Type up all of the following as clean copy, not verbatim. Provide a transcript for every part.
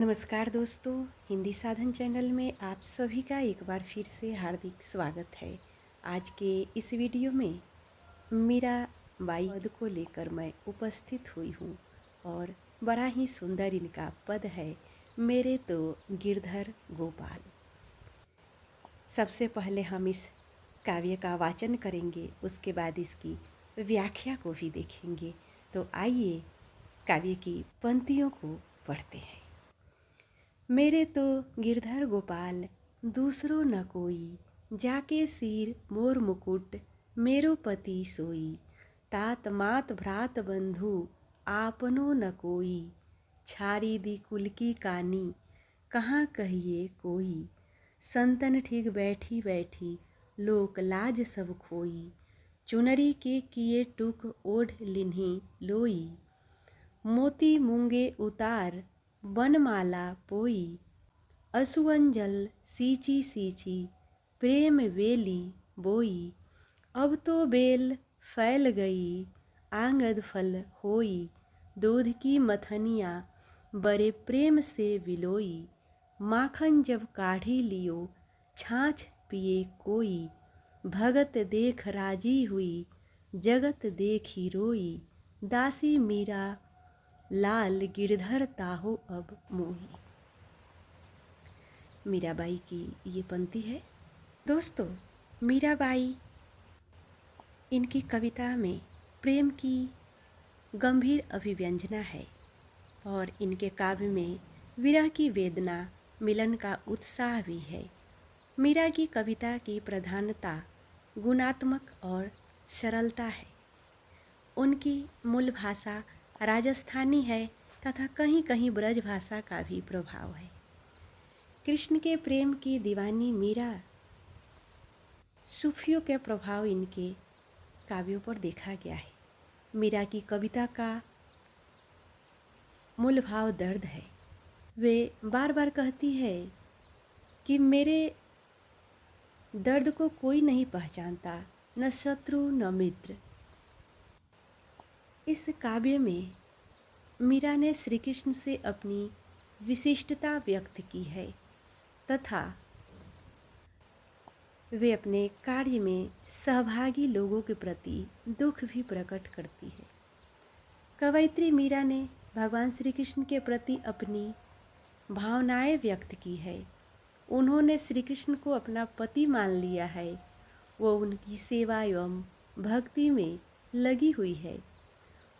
नमस्कार दोस्तों, हिंदी साधन चैनल में आप सभी का एक बार फिर से हार्दिक स्वागत है। आज के इस वीडियो में मीरा बाई पद को लेकर मैं उपस्थित हुई हूँ और बड़ा ही सुंदर इनका पद है, मेरे तो गिरधर गोपाल। सबसे पहले हम इस काव्य का वाचन करेंगे, उसके बाद इसकी व्याख्या को भी देखेंगे। तो आइए काव्य की पंक्तियों को पढ़ते हैं। मेरे तो गिरधर गोपाल दूसरो न कोई, जाके सिर मोर मुकुट मेरो पति सोई। तात मात भ्रात बंधु आपनो न कोई, छारी दी कुल की कानी कहाँ कहिए कोई। संतन ठीक बैठी बैठी लोक लाज सब खोई, चुनरी के किए टुक ओढ़ लिन्ही लोई। मोती मूंगे उतार बनमाला पोई, असुवन जल सींची सींची प्रेम बेली बोई। अब तो बेल फैल गई आंगद फल होई, दूध की मथनिया बड़े प्रेम से विलोई। माखन जब काढ़ी लियो छाछ पिए कोई, भगत देख राजी हुई जगत देखी रोई। दासी मीरा लाल गिरधर ताहो अब मोही। मीराबाई की ये पंक्ति है। दोस्तों, मीराबाई इनकी कविता में प्रेम की गंभीर अभिव्यंजना है और इनके काव्य में विरह की वेदना, मिलन का उत्साह भी है। मीरा की कविता की प्रधानता गुणात्मक और सरलता है। उनकी मूल भाषा राजस्थानी है तथा कहीं कहीं ब्रज भाषा का भी प्रभाव है। कृष्ण के प्रेम की दीवानी मीरा, सूफियों के प्रभाव इनके काव्यों पर देखा गया है। मीरा की कविता का मूल भाव दर्द है। वे बार बार कहती है कि मेरे दर्द को कोई नहीं पहचानता, न शत्रु न मित्र। इस काव्य में मीरा ने श्री कृष्ण से अपनी विशिष्टता व्यक्त की है तथा वे अपने कार्य में सहभागी लोगों के प्रति दुख भी प्रकट करती है। कवयित्री मीरा ने भगवान श्री कृष्ण के प्रति अपनी भावनाएं व्यक्त की है। उन्होंने श्री कृष्ण को अपना पति मान लिया है। वो उनकी सेवा एवं भक्ति में लगी हुई है।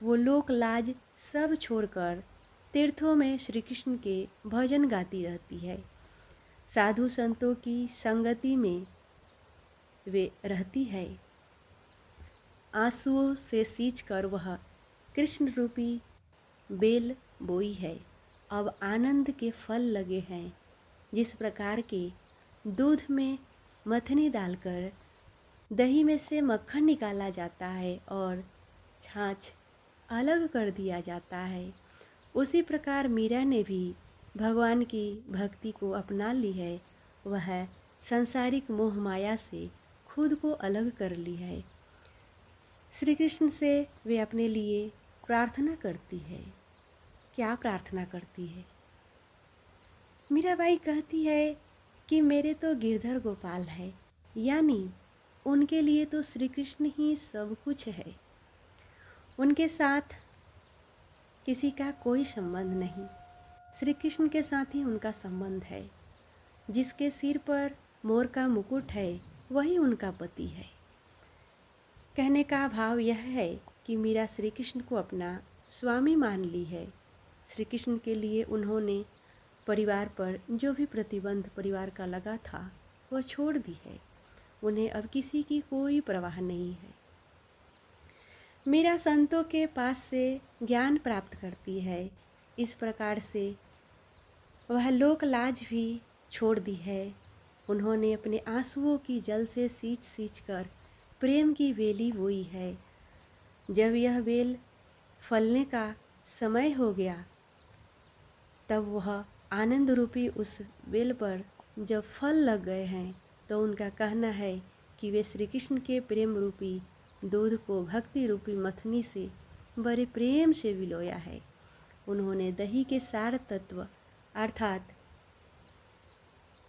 वो लोक लाज सब छोड़कर तीर्थों में श्री कृष्ण के भजन गाती रहती है। साधु संतों की संगति में वे रहती है। आंसुओं से सींचकर वह कृष्ण रूपी बेल बोई है। अब आनंद के फल लगे हैं। जिस प्रकार के दूध में मथनी डालकर दही में से मक्खन निकाला जाता है और छाछ अलग कर दिया जाता है, उसी प्रकार मीरा ने भी भगवान की भक्ति को अपना ली है। वह सांसारिक मोह माया से खुद को अलग कर ली है। श्री कृष्ण से वे अपने लिए प्रार्थना करती है। क्या प्रार्थना करती है? मीराबाई कहती है कि मेरे तो गिरधर गोपाल है, यानी उनके लिए तो श्री कृष्ण ही सब कुछ है। उनके साथ किसी का कोई संबंध नहीं, श्री कृष्ण के साथ ही उनका संबंध है। जिसके सिर पर मोर का मुकुट है वही उनका पति है। कहने का भाव यह है कि मीरा श्री कृष्ण को अपना स्वामी मान ली है। श्री कृष्ण के लिए उन्होंने परिवार पर जो भी प्रतिबंध परिवार का लगा था वह छोड़ दी है। उन्हें अब किसी की कोई परवाह नहीं है। मीरा संतों के पास से ज्ञान प्राप्त करती है। इस प्रकार से वह लोक लाज भी छोड़ दी है। उन्होंने अपने आंसुओं की जल से सींच सींच कर प्रेम की बेली बोई है। जब यह बेल फलने का समय हो गया तब वह आनंद रूपी उस बेल पर जब फल लग गए हैं तो उनका कहना है कि वे श्री कृष्ण के प्रेम रूपी दूध को भक्ति रूपी मथनी से बड़े प्रेम से विलोया है। उन्होंने दही के सार तत्व अर्थात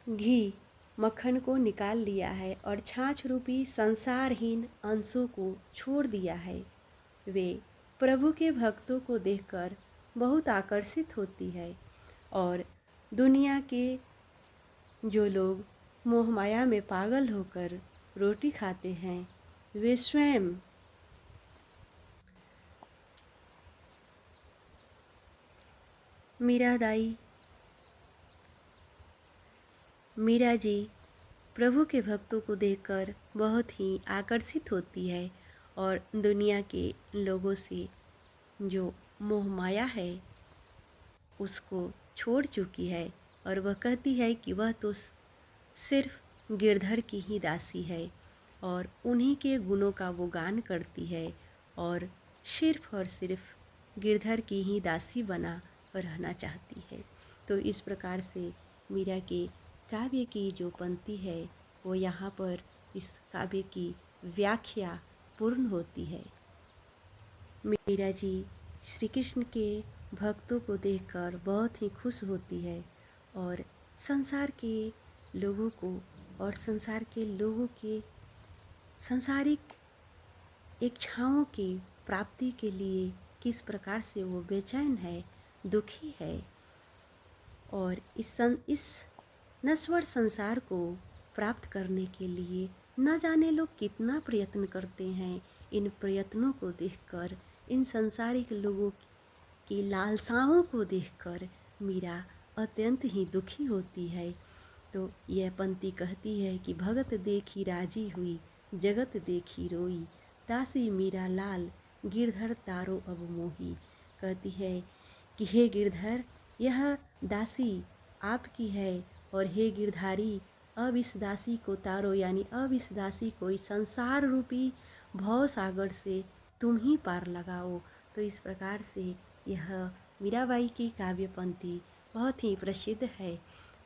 घी मक्खन को निकाल लिया है और छाछ रूपी संसारहीन अंशों को छोड़ दिया है। वे प्रभु के भक्तों को देखकर बहुत आकर्षित होती है और दुनिया के जो लोग मोहमाया में पागल होकर रोटी खाते हैं वे स्वयं मीरा जी प्रभु के भक्तों को देखकर बहुत ही आकर्षित होती है और दुनिया के लोगों से जो मोह माया है उसको छोड़ चुकी है और वह कहती है कि वह तो सिर्फ गिरधर की ही दासी है और उन्हीं के गुणों का वो गान करती है और सिर्फ गिरधर की ही दासी बना रहना चाहती है। तो इस प्रकार से मीरा के काव्य की जो पंक्ति है वो यहाँ पर इस काव्य की व्याख्या पूर्ण होती है। मीरा जी श्री कृष्ण के भक्तों को देखकर बहुत ही खुश होती है और संसार के लोगों को और संसार के लोगों के सांसारिक इच्छाओं की प्राप्ति के लिए किस प्रकार से वो बेचैन है, दुखी है और इस नश्वर संसार को प्राप्त करने के लिए न जाने लोग कितना प्रयत्न करते हैं। इन प्रयत्नों को देखकर, इन सांसारिक लोगों की लालसाओं को देखकर मीरा अत्यंत ही दुखी होती है। तो यह पंक्ति कहती है कि भगत देखी राजी हुई, जगत देखी रोई, दासी मीरा लाल, गिरधर तारो अब मोही। कहती है कि हे गिरधर, यह दासी आपकी है और हे गिरधारी, अब इस दासी को तारो, यानी अब इस दासी को इस संसार रूपी भव सागर से तुम ही पार लगाओ। तो इस प्रकार से यह मीराबाई की काव्य पंक्ति बहुत ही प्रसिद्ध है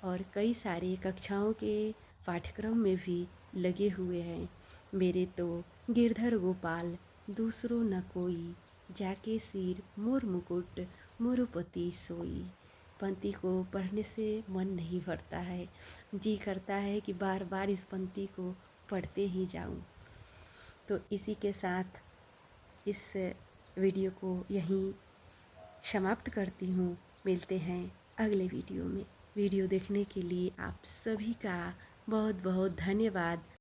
और कई सारे कक्षाओं के पाठ्यक्रम में भी लगे हुए हैं। मेरे तो गिरधर गोपाल दूसरो न कोई, जाके सिर मोर मुकुट मोरुपति सोई। पंक्ति को पढ़ने से मन नहीं भरता है, जी करता है कि बार बार इस पंक्ति को पढ़ते ही जाऊं। तो इसी के साथ इस वीडियो को यहीं समाप्त करती हूँ। मिलते हैं अगले वीडियो में। वीडियो देखने के लिए आप सभी का बहुत बहुत धन्यवाद।